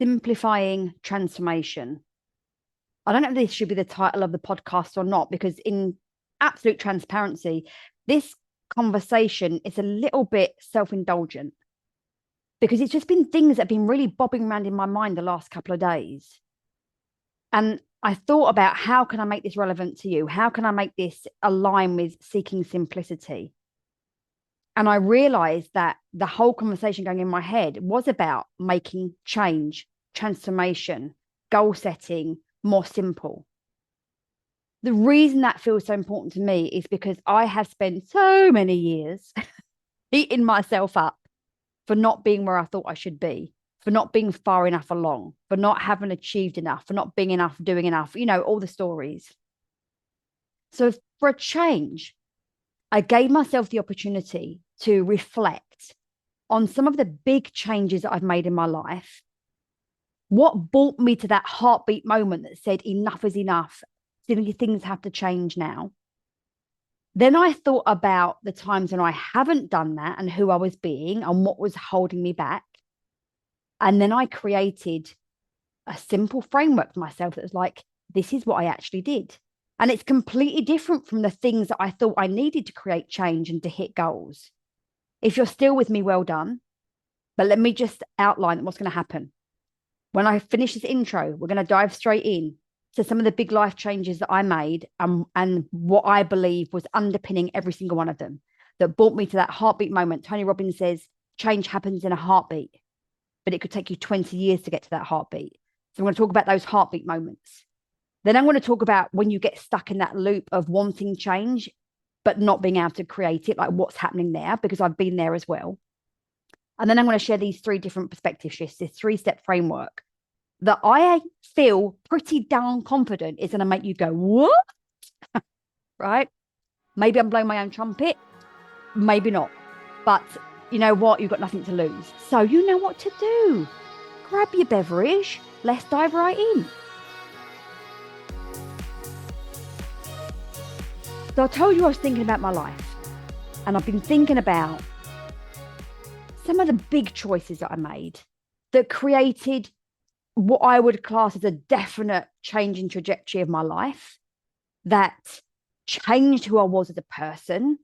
Simplifying transformation. I don't know if this should be the title of the podcast or not, because in absolute transparency, this conversation is a little bit self-indulgent because it's just been things that have been really bobbing around in my mind the last couple of days. And I thought about how can I make this relevant to you? How can I make this align with seeking simplicity? And I realized that the whole conversation going in my head was about making change, transformation, goal setting more simple. The reason that feels so important to me is because I have spent so many years beating myself up for not being where I thought I should be, for not being far enough along, for not having achieved enough, for not being enough, doing enough, all the stories. So for a change, I gave myself the opportunity to reflect on some of the big changes that I've made in my life. What brought me to that heartbeat moment that said, enough is enough, things have to change now. Then I thought about the times when I haven't done that and who I was being and what was holding me back. And then I created a simple framework for myself that was like, this is what I actually did. And it's completely different from the things that I thought I needed to create change and to hit goals. If you're still with me, well done. But let me just outline what's going to happen. When I finish this intro, we're going to dive straight in to some of the big life changes that I made and what I believe was underpinning every single one of them that brought me to that heartbeat moment. Tony Robbins says change happens in a heartbeat, but it could take you 20 years to get to that heartbeat. So I'm going to talk about those heartbeat moments. Then I'm going to talk about when you get stuck in that loop of wanting change, but not being able to create it, like what's happening there, because I've been there as well. And then I'm going to share these 3 different perspective shifts, this 3-step framework that I feel pretty damn confident is going to make you go, what? Right? Maybe I'm blowing my own trumpet. Maybe not. But you know what? You've got nothing to lose. So you know what to do. Grab your beverage. Let's dive right in. So I told you I was thinking about my life. And I've been thinking about some of the big choices that I made that created what I would class as a definite change in trajectory of my life, that changed who I was as a person.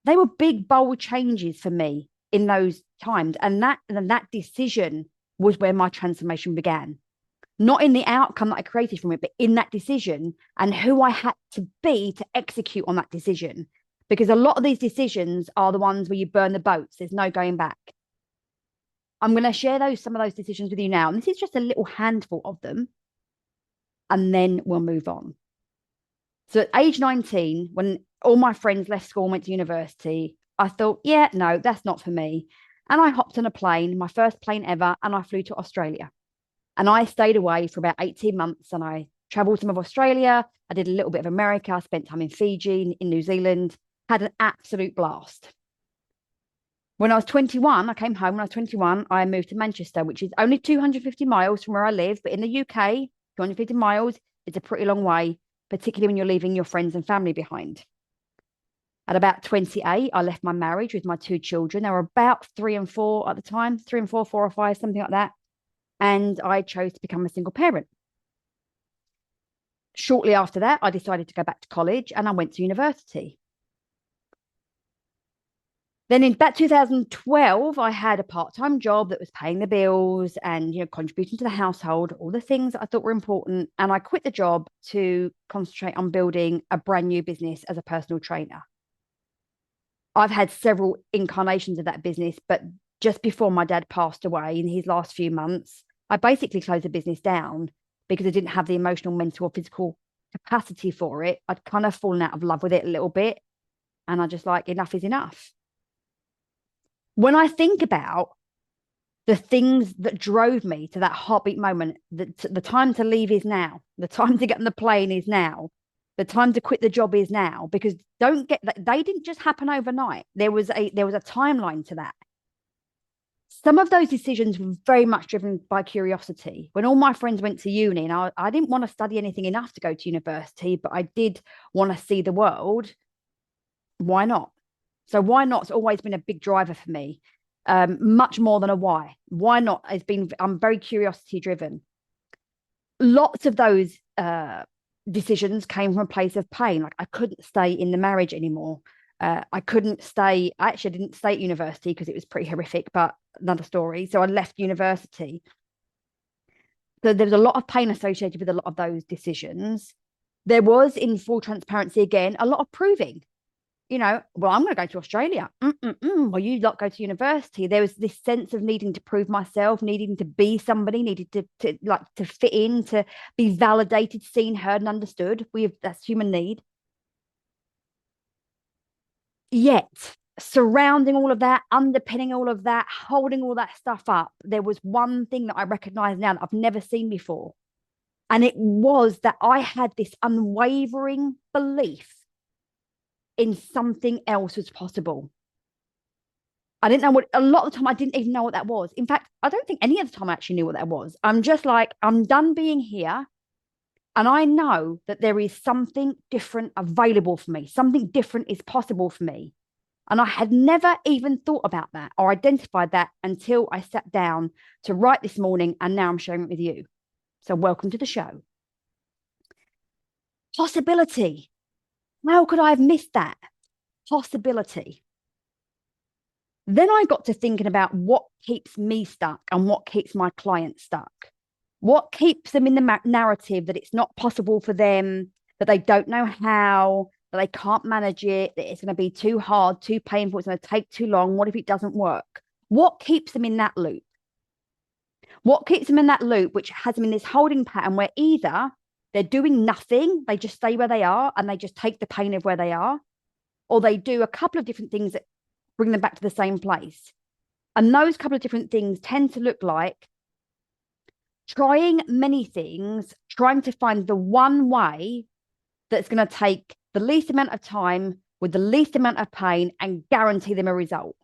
They were big, bold changes for me in those times. And that decision was where my transformation began. Not in the outcome that I created from it, but in that decision and who I had to be to execute on that decision. Because a lot of these decisions are the ones where you burn the boats. There's no going back. I'm going to share some of those decisions with you now. And this is just a little handful of them. And then we'll move on. So at age 19, when all my friends left school and went to university, I thought, yeah, no, that's not for me. And I hopped on a plane, my first plane ever, and I flew to Australia. And I stayed away for about 18 months and I traveled some of Australia. I did a little bit of America. I spent time in Fiji, in New Zealand, had an absolute blast. When I was 21, I came home. When I was 21, I moved to Manchester, which is only 250 miles from where I live. But in the UK, 250 miles is a pretty long way, particularly when you're leaving your friends and family behind. At about 28, I left my marriage with my 2 children. They were about 3 and 4 at the time, 3 and 4, 4 or 5, something like that. And I chose to become a single parent. Shortly after that, I decided to go back to college and I went to university. Then in about 2012, I had a part-time job that was paying the bills and contributing to the household, all the things that I thought were important. And I quit the job to concentrate on building a brand new business as a personal trainer. I've had several incarnations of that business, but just before my dad passed away in his last few months, I basically closed the business down because I didn't have the emotional, mental, or physical capacity for it. I'd kind of fallen out of love with it a little bit. And I just like, enough is enough. When I think about the things that drove me to that heartbeat moment, the time to leave is now, the time to get on the plane is now, the time to quit the job is now, because don't get that, they didn't just happen overnight. There was a timeline to that. Some of those decisions were very much driven by curiosity. When all my friends went to uni, and I didn't want to study anything enough to go to university, but I did want to see the world. Why not? So why not's always been a big driver for me. much more than a why. Why not? I'm very curiosity driven. Lots of those decisions came from a place of pain. Like I couldn't stay in the marriage anymore. I couldn't stay. I actually didn't stay at university because it was pretty horrific, but another story. So I left university. So there was a lot of pain associated with a lot of those decisions. There was, in full transparency again, a lot of proving. Well, I'm going to go to Australia. Well, you lot go to university. There was this sense of needing to prove myself, needing to be somebody, needed to fit in, to be validated, seen, heard, and understood. That's human need. Yet, surrounding all of that, underpinning all of that, holding all that stuff up, there was one thing that I recognize now that I've never seen before. And it was that I had this unwavering belief in something else was possible. I didn't know a lot of the time I didn't even know what that was. In fact, I don't think any of the time I actually knew what that was. I'm just like, I'm done being here. And I know that there is something different available for me. Something different is possible for me. And I had never even thought about that or identified that until I sat down to write this morning. And now I'm sharing it with you. So welcome to the show. Possibility. How could I have missed that? Possibility. Then I got to thinking about what keeps me stuck and what keeps my clients stuck. What keeps them in the narrative that it's not possible for them, that they don't know how, that they can't manage it, that it's going to be too hard, too painful, it's going to take too long. What if it doesn't work? What keeps them in that loop? What keeps them in that loop, which has them in this holding pattern where either they're doing nothing, they just stay where they are and they just take the pain of where they are, or they do a couple of different things that bring them back to the same place. And those couple of different things tend to look like trying many things, trying to find the one way that's going to take the least amount of time with the least amount of pain and guarantee them a result.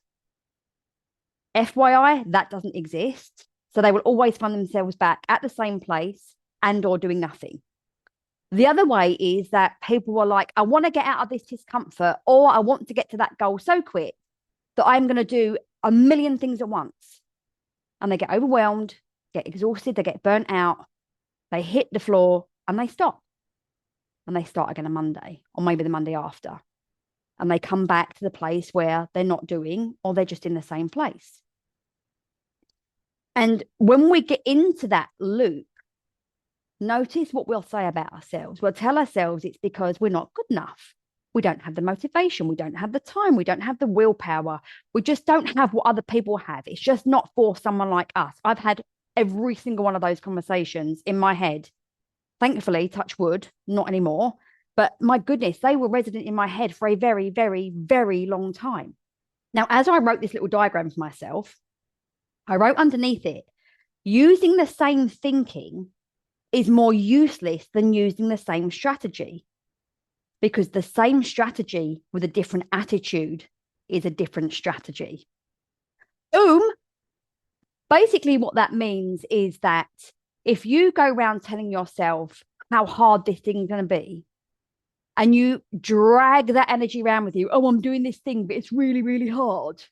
FYI, that doesn't exist. So they will always find themselves back at the same place and or doing nothing. The other way is that people are like, I want to get out of this discomfort, or I want to get to that goal so quick that I'm going to do a million things at once. And they get overwhelmed, get exhausted, they get burnt out, they hit the floor and they stop. And they start again on Monday or maybe the Monday after. And they come back to the place where they're not doing, or they're just in the same place. And when we get into that loop, notice what we'll say about ourselves. We'll tell ourselves it's because we're not good enough. We don't have the motivation. We don't have the time. We don't have the willpower. We just don't have what other people have. It's just not for someone like us. I've had every single one of those conversations in my head. Thankfully, touch wood, not anymore. But my goodness, they were resident in my head for a very, very, very long time. Now, as I wrote this little diagram for myself, I wrote underneath it, using the same thinking is more useless than using the same strategy, because the same strategy with a different attitude is a different strategy. Boom. Basically, what that means is that if you go around telling yourself how hard this thing is going to be, and you drag that energy around with you, oh, I'm doing this thing, but it's really, really hard,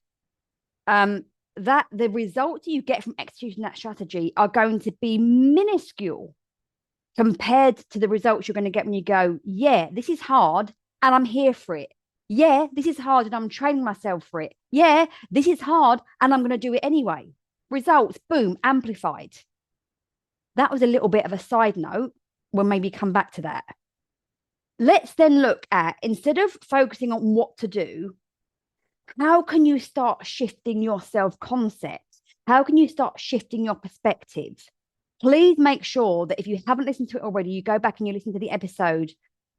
that the results you get from executing that strategy are going to be minuscule compared to the results you're going to get when you go, yeah, this is hard and I'm here for it. Yeah, this is hard and I'm training myself for it. Yeah, this is hard and I'm going to do it anyway. Results, boom, amplified. That was a little bit of a side note. We'll maybe come back to that. Let's then look at, instead of focusing on what to do, how can you start shifting your self-concept? How can you start shifting your perspective? Please make sure that if you haven't listened to it already, you go back and you listen to the episode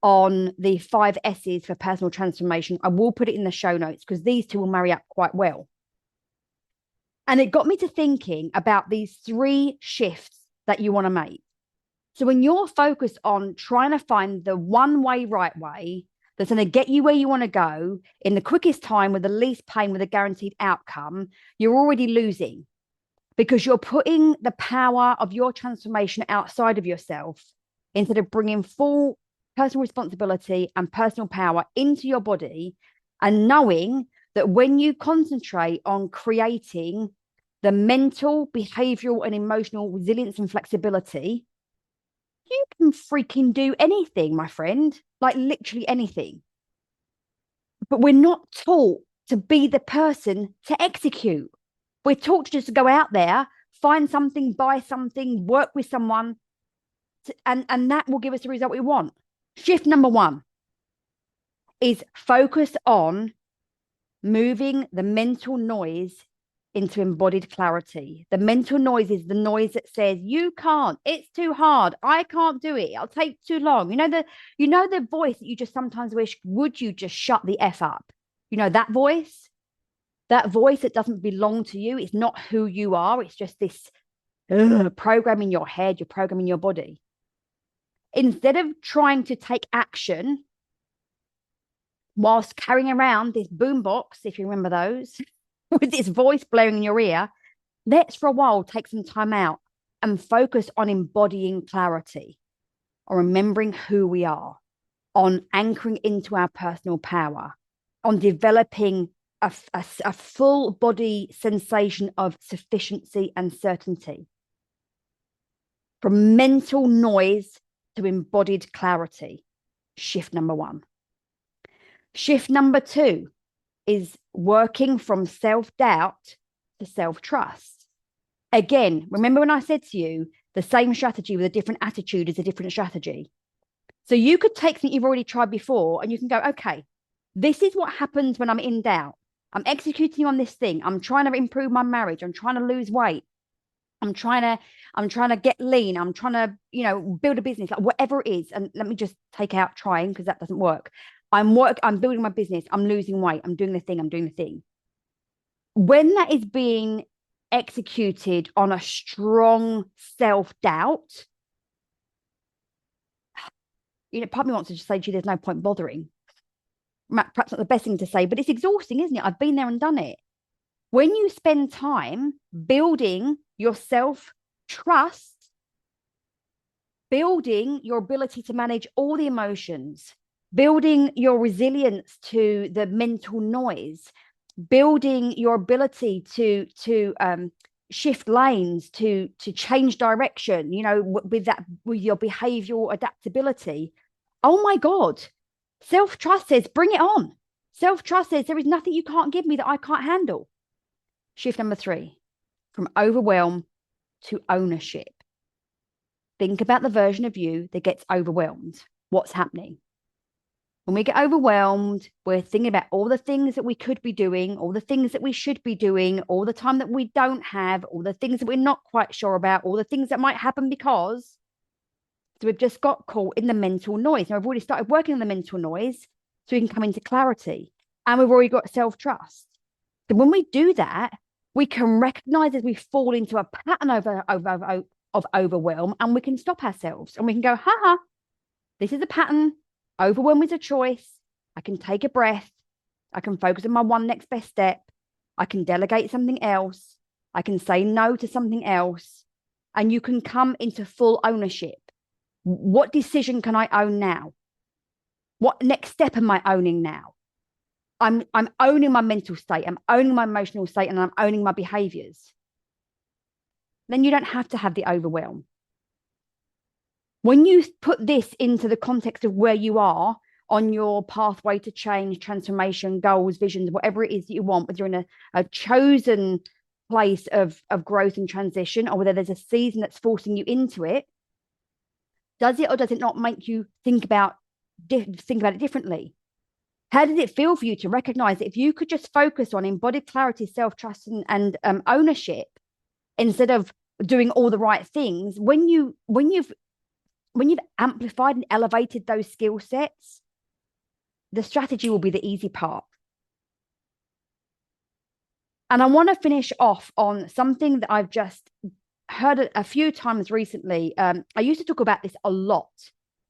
on the 5 S's for personal transformation. I will put it in the show notes because these two will marry up quite well. And it got me to thinking about these 3 shifts that you want to make. So when you're focused on trying to find the one way, right way, that's going to get you where you want to go in the quickest time with the least pain with a guaranteed outcome, you're already losing, because you're putting the power of your transformation outside of yourself instead of bringing full personal responsibility and personal power into your body and knowing that when you concentrate on creating the mental, behavioral, and emotional resilience and flexibility, you can freaking do anything, my friend, like literally anything. But we're not taught to be the person to execute. We're taught to just go out there, find something, buy something, work with someone, and that will give us the result we want. Shift number 1 is focus on moving the mental noise into embodied clarity. The mental noise is the noise that says, you can't, it's too hard, I can't do it, it'll take too long. You know the voice that you just sometimes wish, would you just shut the F up? You know that voice that doesn't belong to you. It's not who you are. It's just this program in your head, your program in your body. Instead of trying to take action whilst carrying around this boombox, if you remember those, with this voice blaring in your ear, let's for a while take some time out and focus on embodying clarity, on remembering who we are, on anchoring into our personal power, on developing a full body sensation of sufficiency and certainty. From mental noise to embodied clarity. Shift number 1. Shift number 2 is working from self-doubt to self-trust. Again, remember when I said to you, the same strategy with a different attitude is a different strategy. So you could take something you've already tried before and you can go, okay, this is what happens when I'm in doubt. I'm executing on this thing. I'm trying to improve my marriage. I'm trying to lose weight. I'm trying to get lean. I'm trying to, build a business, like whatever it is. And let me just take out trying, because that doesn't work. I'm building my business. I'm losing weight. I'm doing the thing. When that is being executed on a strong self-doubt, part of me wants to just say to you, there's no point bothering. Perhaps not the best thing to say, but it's exhausting, isn't it? I've been there and done it. When you spend time building your self-trust, building your ability to manage all the emotions, building your resilience to the mental noise, building your ability to shift lanes, to change direction, with your behavioral adaptability. Oh my God. Self-trust says, bring it on. Self-trust says, there is nothing you can't give me that I can't handle. Shift number 3, from overwhelm to ownership. Think about the version of you that gets overwhelmed. What's happening? When we get overwhelmed, we're thinking about all the things that we could be doing, all the things that we should be doing, all the time that we don't have, all the things that we're not quite sure about, all the things that might happen because. So we've just got caught in the mental noise. Now, we've already started working on the mental noise so we can come into clarity. And we've already got self-trust. So when we do that, we can recognize as we fall into a pattern of overwhelm, and we can stop ourselves and we can go, this is a pattern. Overwhelm is a choice. I can take a breath. I can focus on my one next best step. I can delegate something else. I can say no to something else. And you can come into full ownership. What decision can I own now? What next step am I owning now? I'm owning my mental state. I'm owning my emotional state, and I'm owning my behaviors. Then you don't have to have the overwhelm. When you put this into the context of where you are on your pathway to change, transformation, goals, visions, whatever it is that you want, whether you're in a chosen place of growth and transition, or whether there's a season that's forcing you into it, does it or does it not make you think about it differently? How did it feel for you to recognize that if you could just focus on embodied clarity, self-trust, and ownership, instead of doing all the right things, when you've amplified and elevated those skill sets, the strategy will be the easy part. And I want to finish off on something that I've just heard a few times recently. I used to talk about this a lot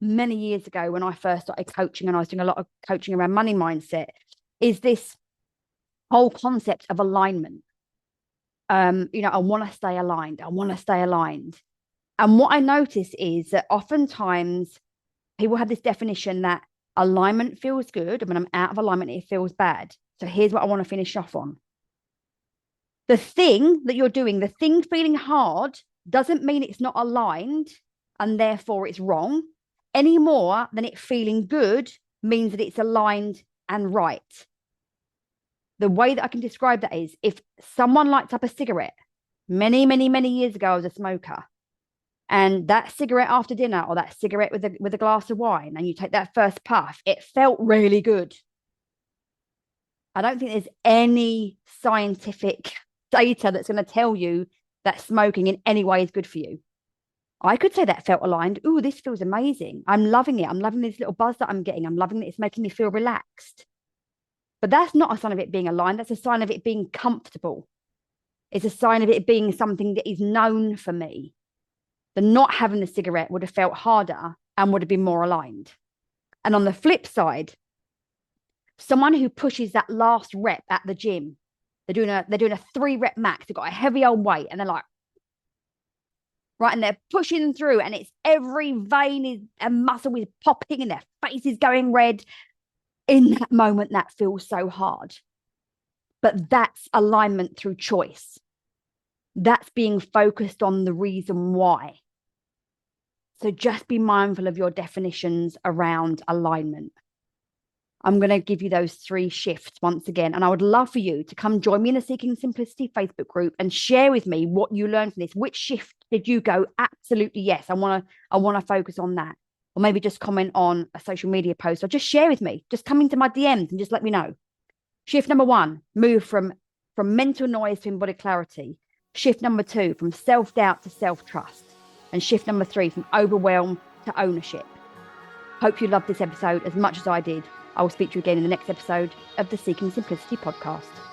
many years ago when I first started coaching, and I was doing a lot of coaching around money mindset, is this whole concept of alignment. I want to stay aligned. I want to stay aligned. And what I notice is that oftentimes people have this definition that alignment feels good, and when I'm out of alignment, it feels bad. So here's what I want to finish off on. The thing that you're doing, the thing feeling hard, doesn't mean it's not aligned and therefore it's wrong, any more than it feeling good means that it's aligned and right. The way that I can describe that is, if someone lights up a cigarette, many, many, many years ago, I was a smoker, and that cigarette after dinner, or that cigarette with a glass of wine, and you take that first puff, it felt really good. I don't think there's any scientific data that's going to tell you that smoking in any way is good for you. I could say that felt aligned. Ooh, this feels amazing. I'm loving it. I'm loving this little buzz that I'm getting. I'm loving it. It's making me feel relaxed. But that's not a sign of it being aligned. That's a sign of it being comfortable. It's a sign of it being something that is known for me. The not having the cigarette would have felt harder and would have been more aligned. And on the flip side, someone who pushes that last rep at the gym, they're doing a 3-rep max. They've got a heavy old weight, and they're like, right, and they're pushing through, and it's every vein and muscle is popping, and their face is going red. In that moment, that feels so hard. But that's alignment through choice. That's being focused on the reason why. So just be mindful of your definitions around alignment. I'm going to give you those 3 shifts once again. And I would love for you to come join me in the Seeking Simplicity Facebook group and share with me what you learned from this. Which shift did you go, absolutely yes, I want to focus on that. Or maybe just comment on a social media post, or just share with me. Just come into my DMs and just let me know. Shift number 1, move from mental noise to embodied clarity. Shift number 2, from self-doubt to self-trust. And shift number 3, from overwhelm to ownership. Hope you loved this episode as much as I did. I will speak to you again in the next episode of the Seeking Simplicity podcast.